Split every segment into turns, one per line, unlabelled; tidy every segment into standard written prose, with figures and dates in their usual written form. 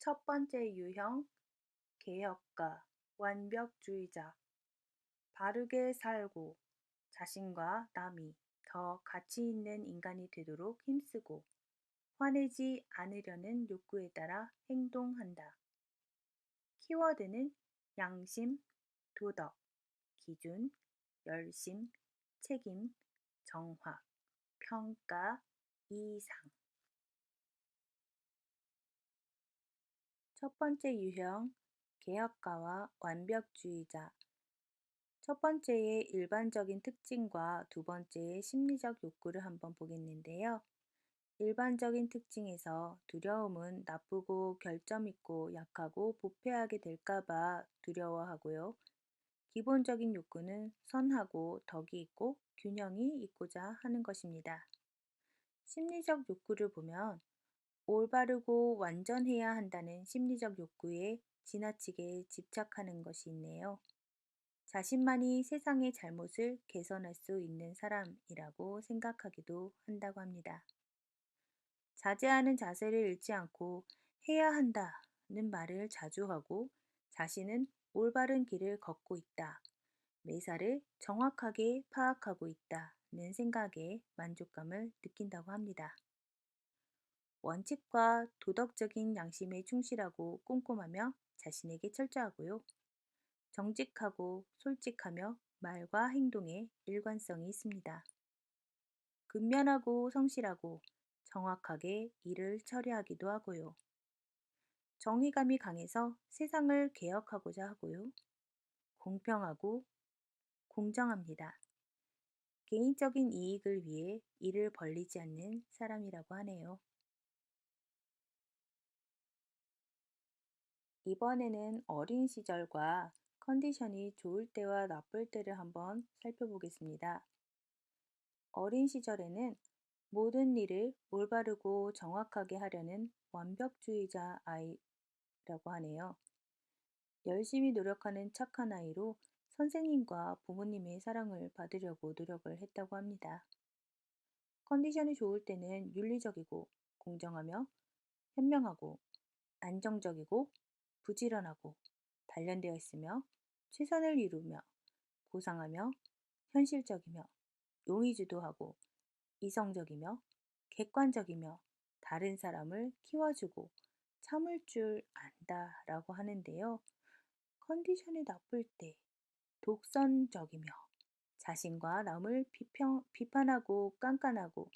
첫 번째 유형, 개혁가, 완벽주의자, 바르게 살고 자신과 남이 더 가치 있는 인간이 되도록 힘쓰고 화내지 않으려는 욕구에 따라 행동한다. 키워드는 양심, 도덕, 기준, 열심, 책임, 정확, 평가, 이상. 첫 번째 유형, 개혁가와 완벽주의자. 첫 번째의 일반적인 특징과 두 번째의 심리적 욕구를 한번 보겠는데요. 일반적인 특징에서 두려움은 나쁘고 결점 있고 약하고 부패하게 될까봐 두려워하고요. 기본적인 욕구는 선하고 덕이 있고 균형이 있고자 하는 것입니다. 심리적 욕구를 보면 올바르고 완전해야 한다는 심리적 욕구에 지나치게 집착하는 것이 있네요. 자신만이 세상의 잘못을 개선할 수 있는 사람이라고 생각하기도 한다고 합니다. 자제하는 자세를 잃지 않고 해야 한다는 말을 자주 하고 자신은 올바른 길을 걷고 있다. 매사를 정확하게 파악하고 있다는 생각에 만족감을 느낀다고 합니다. 원칙과 도덕적인 양심에 충실하고 꼼꼼하며 자신에게 철저하고요. 정직하고 솔직하며 말과 행동에 일관성이 있습니다. 근면하고 성실하고 정확하게 일을 처리하기도 하고요. 정의감이 강해서 세상을 개혁하고자 하고요. 공평하고 공정합니다. 개인적인 이익을 위해 일을 벌리지 않는 사람이라고 하네요. 이번에는 어린 시절과 컨디션이 좋을 때와 나쁠 때를 한번 살펴보겠습니다. 어린 시절에는 모든 일을 올바르고 정확하게 하려는 완벽주의자 아이라고 하네요. 열심히 노력하는 착한 아이로 선생님과 부모님의 사랑을 받으려고 노력을 했다고 합니다. 컨디션이 좋을 때는 윤리적이고 공정하며 현명하고 안정적이고 부지런하고 단련되어 있으며 최선을 이루며 고상하며 현실적이며 용의주도하고 이성적이며 객관적이며 다른 사람을 키워주고 참을 줄 안다라고 하는데요. 컨디션이 나쁠 때 독선적이며 자신과 남을 비판하고 깐깐하고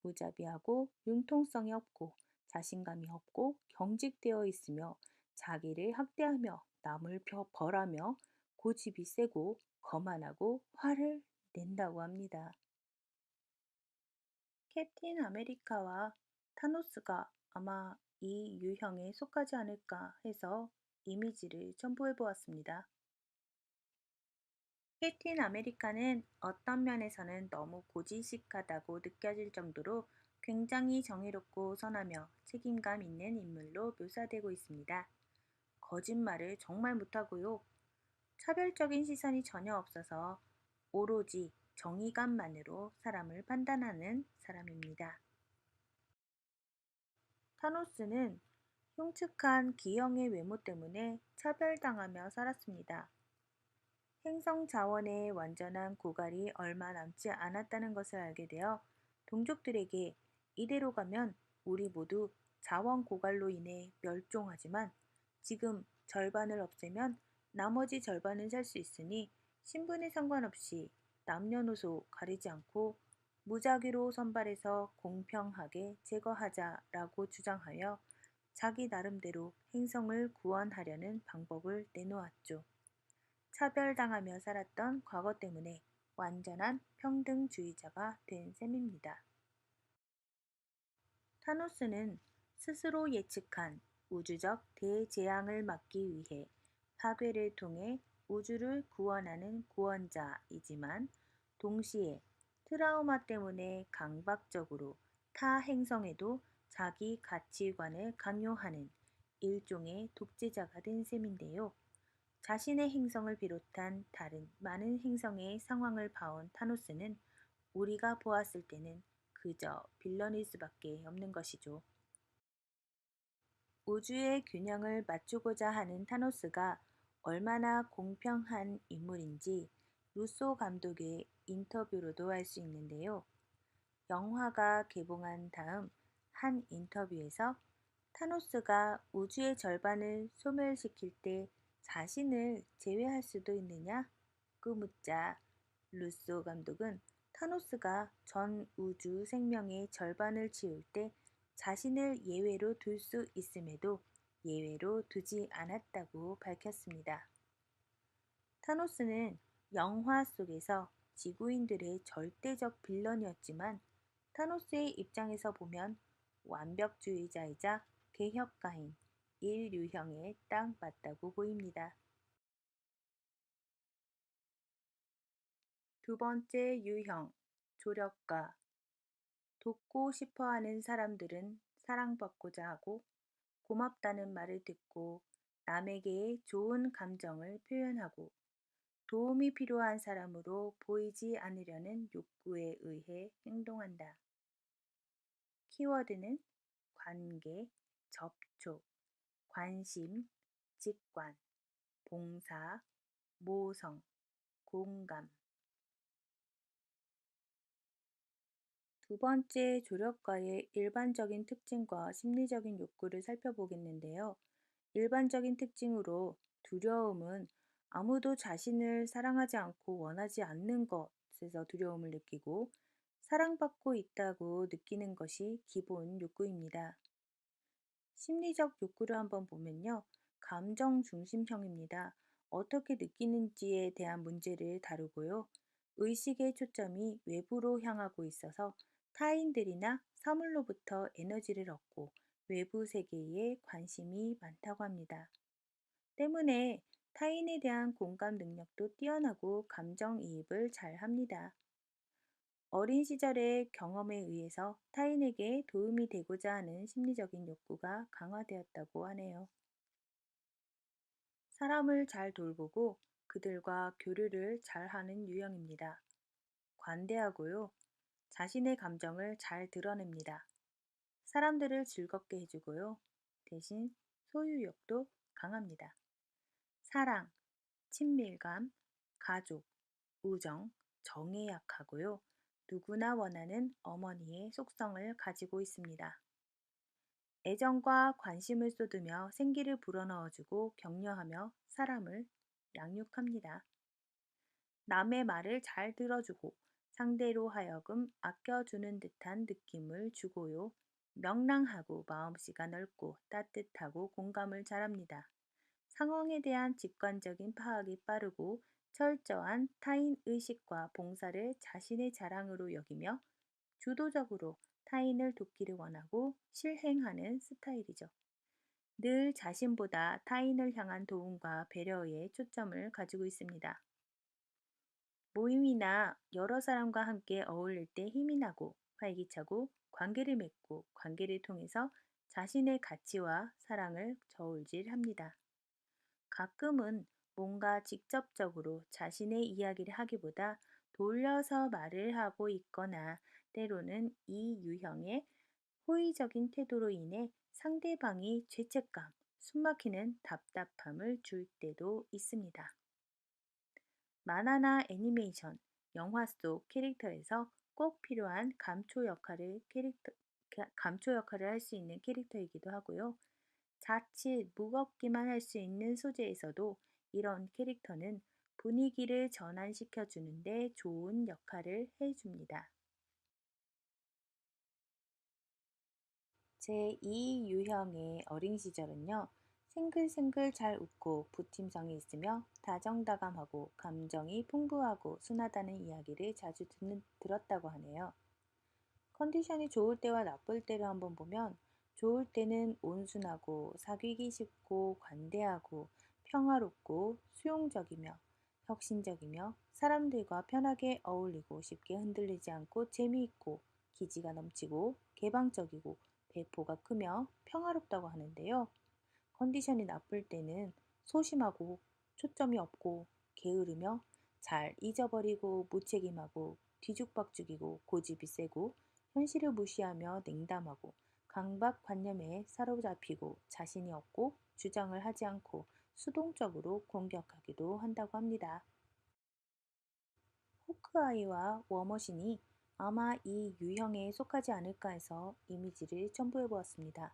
무자비하고 융통성이 없고 자신감이 없고 경직되어 있으며 자기를 학대하며 남을 벌하며 고집이 세고 거만하고 화를 낸다고 합니다. 캡틴 아메리카와 타노스가 아마 이 유형에 속하지 않을까 해서 이미지를 첨부해 보았습니다. 캡틴 아메리카는 어떤 면에서는 너무 고지식하다고 느껴질 정도로 굉장히 정의롭고 선하며 책임감 있는 인물로 묘사되고 있습니다. 거짓말을 정말 못하고요. 차별적인 시선이 전혀 없어서 오로지 정의감만으로 사람을 판단하는 사람입니다. 타노스는 흉측한 기형의 외모 때문에 차별당하며 살았습니다. 행성 자원의 완전한 고갈이 얼마 남지 않았다는 것을 알게 되어 동족들에게 이대로 가면 우리 모두 자원 고갈로 인해 멸종하지만 지금 절반을 없애면 나머지 절반은 살 수 있으니 신분에 상관없이 남녀노소 가리지 않고 무작위로 선발해서 공평하게 제거하자라고 주장하여 자기 나름대로 행성을 구원하려는 방법을 내놓았죠. 차별당하며 살았던 과거 때문에 완전한 평등주의자가 된 셈입니다. 타노스는 스스로 예측한 우주적 대재앙을 막기 위해 파괴를 통해 우주를 구원하는 구원자이지만 동시에 트라우마 때문에 강박적으로 타 행성에도 자기 가치관을 강요하는 일종의 독재자가 된 셈인데요. 자신의 행성을 비롯한 다른 많은 행성의 상황을 봐온 타노스는 우리가 보았을 때는 그저 빌런일 수밖에 없는 것이죠. 우주의 균형을 맞추고자 하는 타노스가 얼마나 공평한 인물인지 루소 감독의 인터뷰로도 알 수 있는데요. 영화가 개봉한 다음 한 인터뷰에서 타노스가 우주의 절반을 소멸시킬 때 자신을 제외할 수도 있느냐? 고 묻자 루소 감독은 타노스가 전 우주 생명의 절반을 지울 때 자신을 예외로 둘 수 있음에도 예외로 두지 않았다고 밝혔습니다. 타노스는 영화 속에서 지구인들의 절대적 빌런이었지만 타노스의 입장에서 보면 완벽주의자이자 개혁가인 일유형에 딱 맞다고 보입니다. 두 번째 유형, 조력가. 돕고 싶어 하는 사람들은 사랑받고자 하고 고맙다는 말을 듣고 남에게 좋은 감정을 표현하고 도움이 필요한 사람으로 보이지 않으려는 욕구에 의해 행동한다. 키워드는 관계, 접촉, 관심, 직관, 봉사, 모성, 공감. 두 번째 조력가의 일반적인 특징과 심리적인 욕구를 살펴보겠는데요. 일반적인 특징으로 두려움은 아무도 자신을 사랑하지 않고 원하지 않는 것에서 두려움을 느끼고 사랑받고 있다고 느끼는 것이 기본 욕구입니다. 심리적 욕구를 한번 보면요. 감정 중심형입니다. 어떻게 느끼는지에 대한 문제를 다루고요. 의식의 초점이 외부로 향하고 있어서 타인들이나 사물로부터 에너지를 얻고 외부 세계에 관심이 많다고 합니다. 때문에 타인에 대한 공감 능력도 뛰어나고 감정이입을 잘 합니다. 어린 시절의 경험에 의해서 타인에게 도움이 되고자 하는 심리적인 욕구가 강화되었다고 하네요. 사람을 잘 돌보고 그들과 교류를 잘 하는 유형입니다. 관대하고요. 자신의 감정을 잘 드러냅니다. 사람들을 즐겁게 해주고요. 대신 소유욕도 강합니다. 사랑, 친밀감, 가족, 우정, 정에 약하고요. 누구나 원하는 어머니의 속성을 가지고 있습니다. 애정과 관심을 쏟으며 생기를 불어넣어주고 격려하며 사람을 양육합니다. 남의 말을 잘 들어주고 상대로 하여금 아껴주는 듯한 느낌을 주고요. 명랑하고 마음씨가 넓고 따뜻하고 공감을 잘합니다. 상황에 대한 직관적인 파악이 빠르고 철저한 타인 의식과 봉사를 자신의 자랑으로 여기며 주도적으로 타인을 돕기를 원하고 실행하는 스타일이죠. 늘 자신보다 타인을 향한 도움과 배려에 초점을 가지고 있습니다. 모임이나 여러 사람과 함께 어울릴 때 힘이 나고 활기차고 관계를 맺고 관계를 통해서 자신의 가치와 사랑을 저울질합니다. 가끔은 뭔가 직접적으로 자신의 이야기를 하기보다 돌려서 말을 하고 있거나 때로는 이 유형의 호의적인 태도로 인해 상대방이 죄책감, 숨막히는 답답함을 줄 때도 있습니다. 만화나 애니메이션, 영화 속 캐릭터에서 꼭 필요한 감초 역할을 할 수 있는 캐릭터이기도 하고요. 자칫 무겁기만 할 수 있는 소재에서도 이런 캐릭터는 분위기를 전환시켜 주는데 좋은 역할을 해줍니다. 제2 유형의 어린 시절은요. 생글생글 잘 웃고 부팀성이 있으며 다정다감하고 감정이 풍부하고 순하다는 이야기를 자주 들었다고 하네요. 컨디션이 좋을 때와 나쁠 때를 한번 보면 좋을 때는 온순하고 사귀기 쉽고 관대하고 평화롭고 수용적이며 혁신적이며 사람들과 편하게 어울리고 쉽게 흔들리지 않고 재미있고 기지가 넘치고 개방적이고 배포가 크며 평화롭다고 하는데요. 컨디션이 나쁠 때는 소심하고 초점이 없고 게으르며 잘 잊어버리고 무책임하고 뒤죽박죽이고 고집이 세고 현실을 무시하며 냉담하고 강박관념에 사로잡히고 자신이 없고 주장을 하지 않고 수동적으로 공격하기도 한다고 합니다. 호크아이와 워머신이 아마 이 유형에 속하지 않을까 해서 이미지를 첨부해 보았습니다.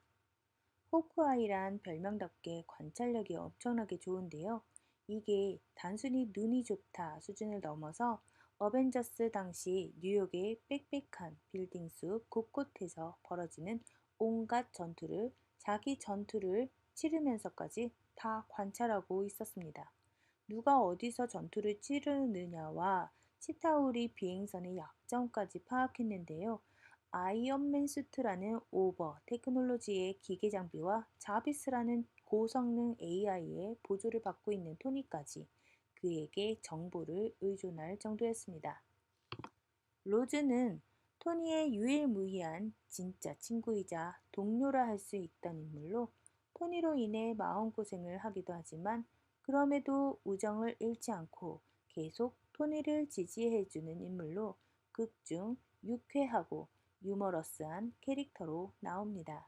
호크아이란 별명답게 관찰력이 엄청나게 좋은데요. 이게 단순히 눈이 좋다 수준을 넘어서 어벤져스 당시 뉴욕의 빽빽한 빌딩 숲 곳곳에서 벌어지는 온갖 전투를 자기 전투를 치르면서까지 다 관찰하고 있었습니다. 누가 어디서 전투를 치르느냐와 치타우리 비행선의 약점까지 파악했는데요. 아이언맨 수트라는 오버 테크놀로지의 기계 장비와 자비스라는 고성능 AI의 보조를 받고 있는 토니까지 그에게 정보를 의존할 정도였습니다. 로즈는 토니의 유일무이한 진짜 친구이자 동료라 할 수 있던 인물로 토니로 인해 마음고생을 하기도 하지만 그럼에도 우정을 잃지 않고 계속 토니를 지지해주는 인물로 극중 유쾌하고 유머러스한 캐릭터로 나옵니다.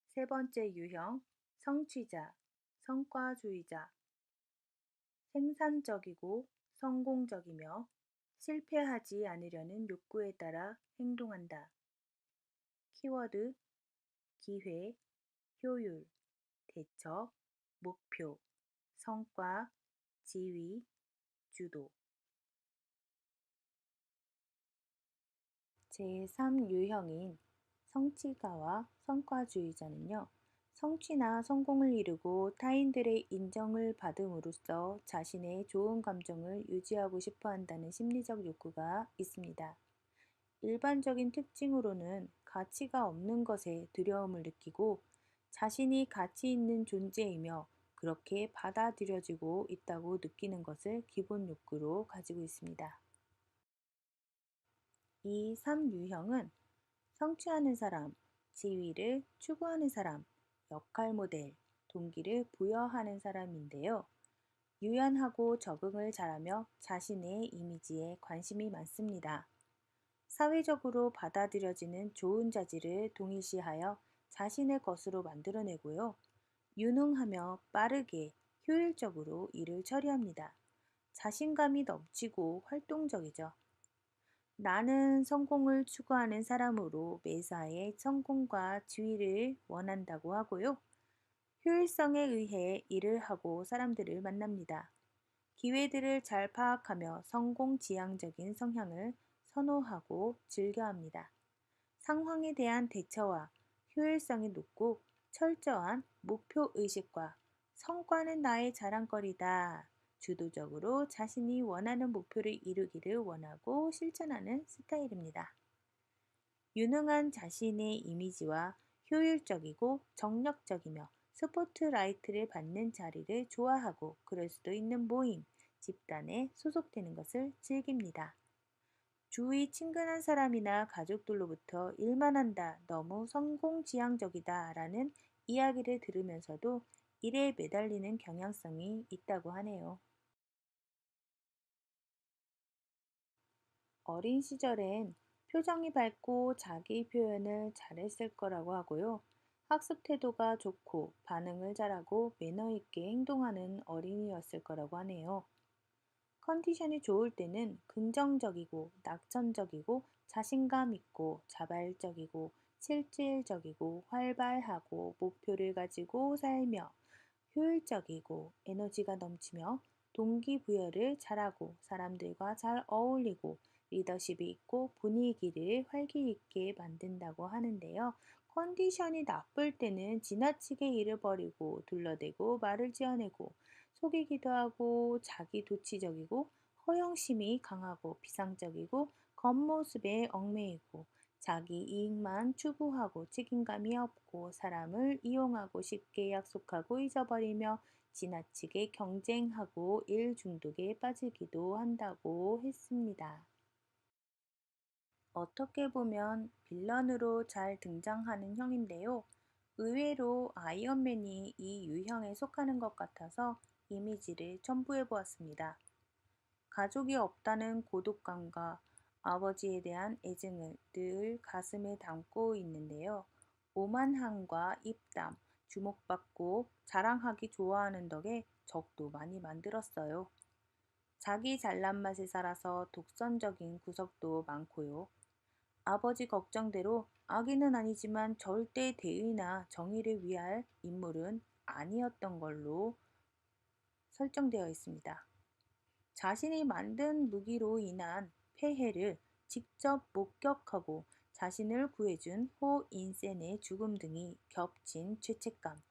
세 번째 유형, 성취자, 성과주의자, 생산적이고 성공적이며 실패하지 않으려는 욕구에 따라 행동한다. 키워드, 기회, 효율, 대처, 목표, 성과, 지위, 주도. 제3유형인 성취가와 성과주의자는요, 성취나 성공을 이루고 타인들의 인정을 받음으로써 자신의 좋은 감정을 유지하고 싶어 한다는 심리적 욕구가 있습니다. 일반적인 특징으로는 가치가 없는 것에 두려움을 느끼고 자신이 가치 있는 존재이며 그렇게 받아들여지고 있다고 느끼는 것을 기본 욕구로 가지고 있습니다. 이 3유형은 성취하는 사람, 지위를 추구하는 사람, 역할 모델, 동기를 부여하는 사람인데요. 유연하고 적응을 잘하며 자신의 이미지에 관심이 많습니다. 사회적으로 받아들여지는 좋은 자질을 동일시하여 자신의 것으로 만들어내고요. 유능하며 빠르게 효율적으로 일을 처리합니다. 자신감이 넘치고 활동적이죠. 나는 성공을 추구하는 사람으로 매사에 성공과 지위를 원한다고 하고요. 효율성에 의해 일을 하고 사람들을 만납니다. 기회들을 잘 파악하며 성공 지향적인 성향을 선호하고 즐겨합니다. 상황에 대한 대처와 효율성이 높고 철저한 목표 의식과 성과는 나의 자랑거리다. 주도적으로 자신이 원하는 목표를 이루기를 원하고 실천하는 스타일입니다. 유능한 자신의 이미지와 효율적이고 정력적이며 스포트라이트를 받는 자리를 좋아하고 그럴 수도 있는 모임, 집단에 소속되는 것을 즐깁니다. 주위 친근한 사람이나 가족들로부터 일만 한다, 너무 성공지향적이다 라는 이야기를 들으면서도 일에 매달리는 경향성이 있다고 하네요. 어린 시절엔 표정이 밝고 자기 표현을 잘했을 거라고 하고요. 학습 태도가 좋고 반응을 잘하고 매너 있게 행동하는 어린이였을 거라고 하네요. 컨디션이 좋을 때는 긍정적이고 낙천적이고 자신감 있고 자발적이고 실질적이고 활발하고 목표를 가지고 살며 효율적이고 에너지가 넘치며 동기부여를 잘하고 사람들과 잘 어울리고 리더십이 있고 분위기를 활기 있게 만든다고 하는데요. 컨디션이 나쁠 때는 지나치게 일을 벌이고 둘러대고 말을 지어내고 속이기도 하고 자기 도취적이고 허영심이 강하고 비상적이고 겉모습에 얽매이고 자기 이익만 추구하고 책임감이 없고 사람을 이용하고 쉽게 약속하고 잊어버리며 지나치게 경쟁하고 일 중독에 빠지기도 한다고 했습니다. 어떻게 보면 빌런으로 잘 등장하는 형인데요. 의외로 아이언맨이 이 유형에 속하는 것 같아서 이미지를 첨부해 보았습니다. 가족이 없다는 고독감과 아버지에 대한 애증을 늘 가슴에 담고 있는데요. 오만함과 입담, 주목받고 자랑하기 좋아하는 덕에 적도 많이 만들었어요. 자기 잘난 맛에 살아서 독선적인 구석도 많고요. 아버지 걱정대로 악인은 아니지만 절대 대의나 정의를 위할 인물은 아니었던 걸로 설정되어 있습니다. 자신이 만든 무기로 인한 폐해를 직접 목격하고 자신을 구해준 호 인센의 죽음 등이 겹친 죄책감,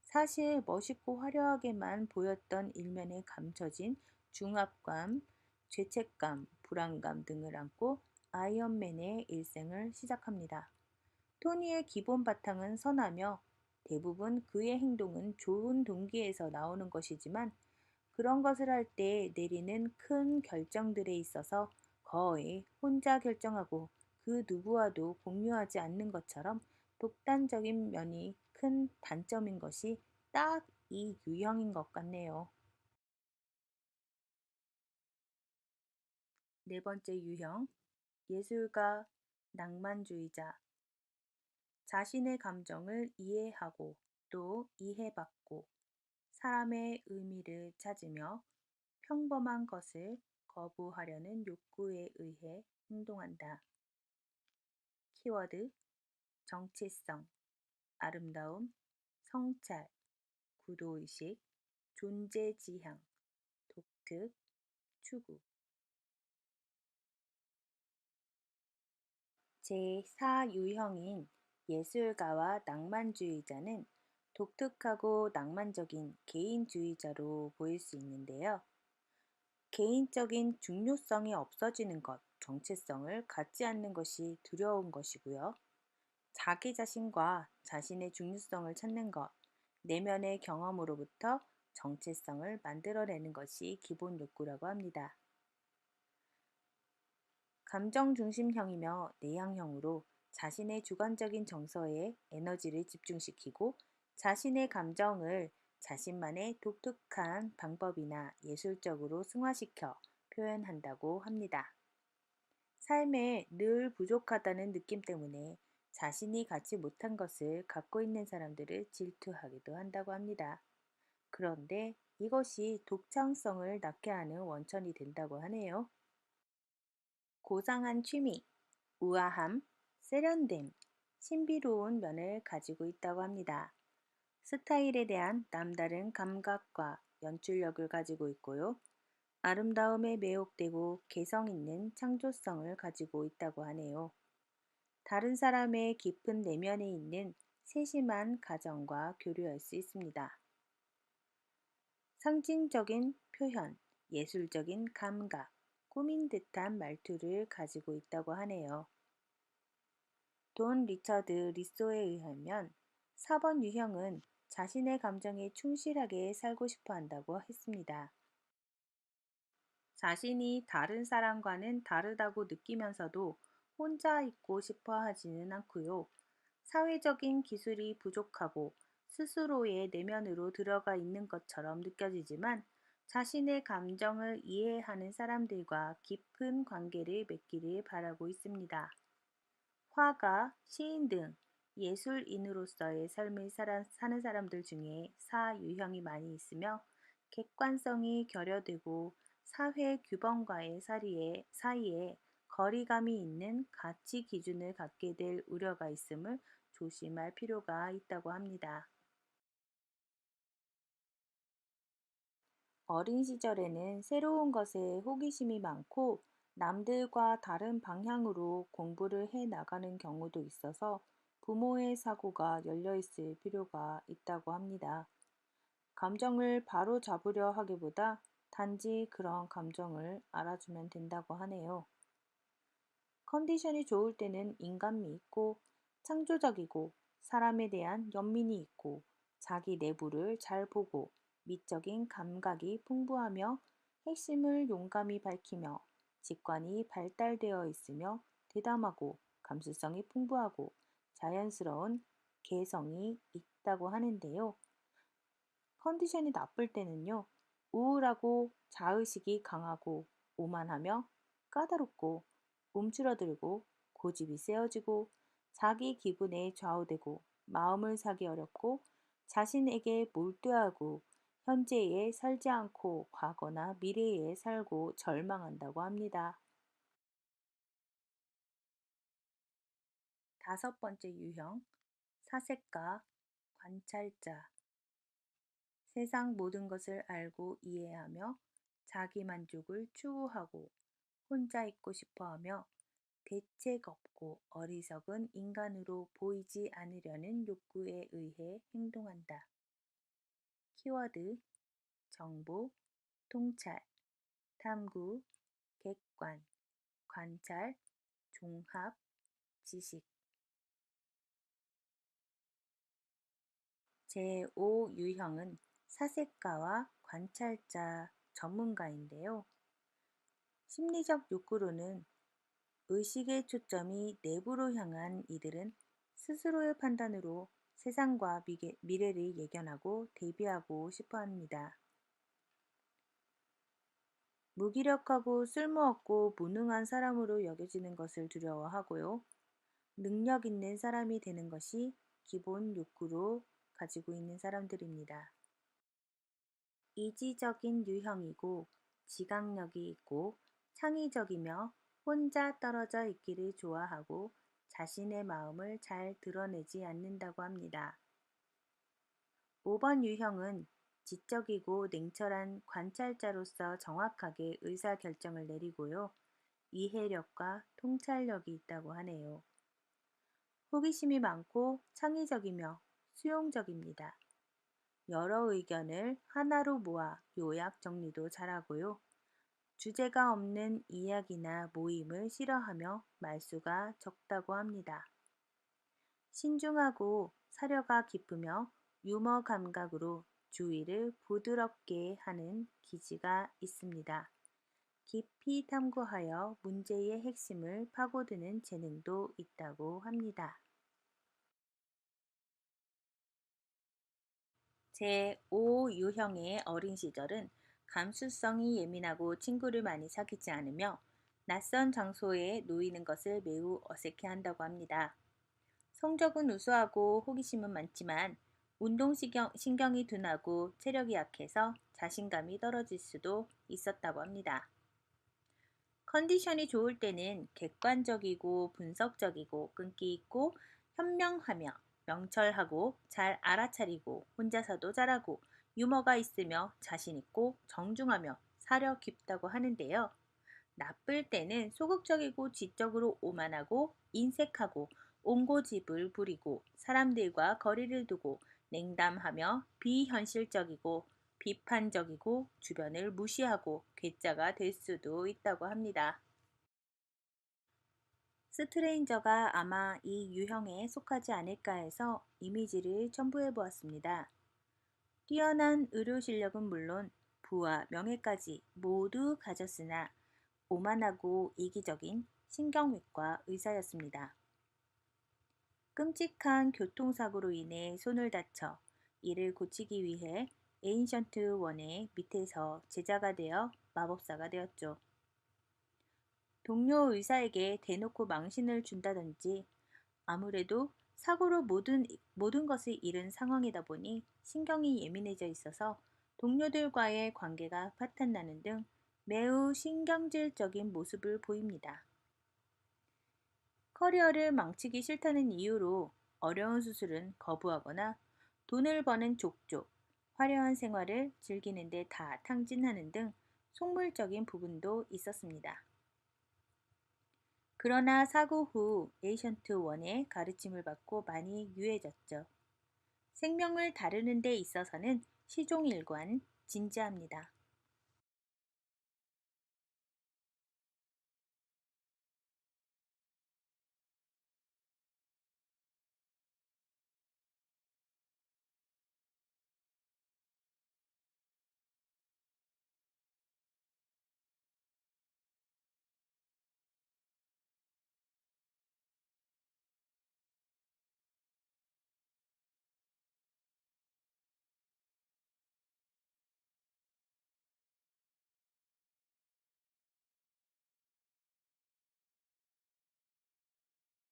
사실 멋있고 화려하게만 보였던 일면에 감춰진 중압감, 죄책감, 불안감 등을 안고 아이언맨의 일생을 시작합니다. 토니의 기본 바탕은 선하며 대부분 그의 행동은 좋은 동기에서 나오는 것이지만 그런 것을 할 때 내리는 큰 결정들에 있어서 거의 혼자 결정하고 그 누구와도 공유하지 않는 것처럼 독단적인 면이 큰 단점인 것이 딱 이 유형인 것 같네요. 네 번째 유형, 예술가, 낭만주의자. 자신의 감정을 이해하고 또 이해받고 사람의 의미를 찾으며 평범한 것을 거부하려는 욕구에 의해 행동한다. 키워드, 정체성, 아름다움, 성찰, 구도의식, 존재지향, 독특, 추구. 제4유형인 예술가와 낭만주의자는 독특하고 낭만적인 개인주의자로 보일 수 있는데요. 개인적인 중요성이 없어지는 것, 정체성을 갖지 않는 것이 두려운 것이고요. 자기 자신과 자신의 중요성을 찾는 것, 내면의 경험으로부터 정체성을 만들어내는 것이 기본 욕구라고 합니다. 감정 중심형이며 내향형으로 자신의 주관적인 정서에 에너지를 집중시키고 자신의 감정을 자신만의 독특한 방법이나 예술적으로 승화시켜 표현한다고 합니다. 삶에 늘 부족하다는 느낌 때문에 자신이 갖지 못한 것을 갖고 있는 사람들을 질투하기도 한다고 합니다. 그런데 이것이 독창성을 낳게 하는 원천이 된다고 하네요. 고상한 취미, 우아함, 세련됨, 신비로운 면을 가지고 있다고 합니다. 스타일에 대한 남다른 감각과 연출력을 가지고 있고요. 아름다움에 매혹되고 개성 있는 창조성을 가지고 있다고 하네요. 다른 사람의 깊은 내면에 있는 세심한 가정과 교류할 수 있습니다. 상징적인 표현, 예술적인 감각, 꾸민 듯한 말투를 가지고 있다고 하네요. 돈 리처드 리소에 의하면 4번 유형은 자신의 감정에 충실하게 살고 싶어 한다고 했습니다. 자신이 다른 사람과는 다르다고 느끼면서도 혼자 있고 싶어 하지는 않고요. 사회적인 기술이 부족하고 스스로의 내면으로 들어가 있는 것처럼 느껴지지만 자신의 감정을 이해하는 사람들과 깊은 관계를 맺기를 바라고 있습니다. 화가, 시인 등 예술인으로서의 삶을 사는 사람들 중에 사유형이 많이 있으며 객관성이 결여되고 사회 규범과의 사이에 거리감이 있는 가치 기준을 갖게 될 우려가 있음을 조심할 필요가 있다고 합니다. 어린 시절에는 새로운 것에 호기심이 많고 남들과 다른 방향으로 공부를 해 나가는 경우도 있어서 부모의 사고가 열려 있을 필요가 있다고 합니다. 감정을 바로 잡으려 하기보다 단지 그런 감정을 알아주면 된다고 하네요. 컨디션이 좋을 때는 인간미 있고 창조적이고 사람에 대한 연민이 있고 자기 내부를 잘 보고 미적인 감각이 풍부하며 핵심을 용감히 밝히며 직관이 발달되어 있으며 대담하고 감수성이 풍부하고 자연스러운 개성이 있다고 하는데요. 컨디션이 나쁠 때는요, 우울하고 자의식이 강하고 오만하며 까다롭고 움츠러들고 고집이 세어지고 자기 기분에 좌우되고 마음을 사기 어렵고 자신에게 몰두하고 현재에 살지 않고 과거나 미래에 살고 절망한다고 합니다. 다섯 번째 유형, 사색가, 관찰자. 세상 모든 것을 알고 이해하며 자기 만족을 추구하고 혼자 있고 싶어 하며 대책 없고 어리석은 인간으로 보이지 않으려는 욕구에 의해 행동한다. 키워드, 정보, 통찰, 탐구, 객관, 관찰, 종합, 지식. 제5유형은 사색가와 관찰자 전문가인데요. 심리적 욕구로는 의식의 초점이 내부로 향한 이들은 스스로의 판단으로 세상과 미래를 예견하고 대비하고 싶어 합니다. 무기력하고 쓸모없고 무능한 사람으로 여겨지는 것을 두려워하고요. 능력 있는 사람이 되는 것이 기본 욕구로 가지고 있는 사람들입니다. 이지적인 유형이고 지각력이 있고 창의적이며 혼자 떨어져 있기를 좋아하고 자신의 마음을 잘 드러내지 않는다고 합니다. 5번 유형은 지적이고 냉철한 관찰자로서 정확하게 의사결정을 내리고요. 이해력과 통찰력이 있다고 하네요. 호기심이 많고 창의적이며 수용적입니다. 여러 의견을 하나로 모아 요약 정리도 잘하고요. 주제가 없는 이야기나 모임을 싫어하며 말수가 적다고 합니다. 신중하고 사려가 깊으며 유머 감각으로 주위를 부드럽게 하는 기질가 있습니다. 깊이 탐구하여 문제의 핵심을 파고드는 재능도 있다고 합니다. 제5유형의 어린 시절은 감수성이 예민하고 친구를 많이 사귀지 않으며 낯선 장소에 놓이는 것을 매우 어색해 한다고 합니다. 성적은 우수하고 호기심은 많지만 운동신경이 둔하고 체력이 약해서 자신감이 떨어질 수도 있었다고 합니다. 컨디션이 좋을 때는 객관적이고 분석적이고 끈기 있고 현명하며 명철하고 잘 알아차리고 혼자서도 잘하고 유머가 있으며 자신 있고 정중하며 사려 깊다고 하는데요. 나쁠 때는 소극적이고 지적으로 오만하고 인색하고 옹고집을 부리고 사람들과 거리를 두고 냉담하며 비현실적이고 비판적이고 주변을 무시하고 괴짜가 될 수도 있다고 합니다. 스트레인저가 아마 이 유형에 속하지 않을까 해서 이미지를 첨부해 보았습니다. 뛰어난 의료 실력은 물론 부와 명예까지 모두 가졌으나 오만하고 이기적인 신경외과 의사였습니다. 끔찍한 교통사고로 인해 손을 다쳐 이를 고치기 위해 에인션트 원의 밑에서 제자가 되어 마법사가 되었죠. 동료 의사에게 대놓고 망신을 준다든지 아무래도 사고로 모든 것을 잃은 상황이다 보니 신경이 예민해져 있어서 동료들과의 관계가 파탄나는 등 매우 신경질적인 모습을 보입니다. 커리어를 망치기 싫다는 이유로 어려운 수술은 거부하거나 돈을 버는 족족, 화려한 생활을 즐기는데 다 탕진하는 등 속물적인 부분도 있었습니다. 그러나 사고 후 에이션트 1의 가르침을 받고 많이 유해졌죠. 생명을 다루는 데 있어서는 시종일관 진지합니다.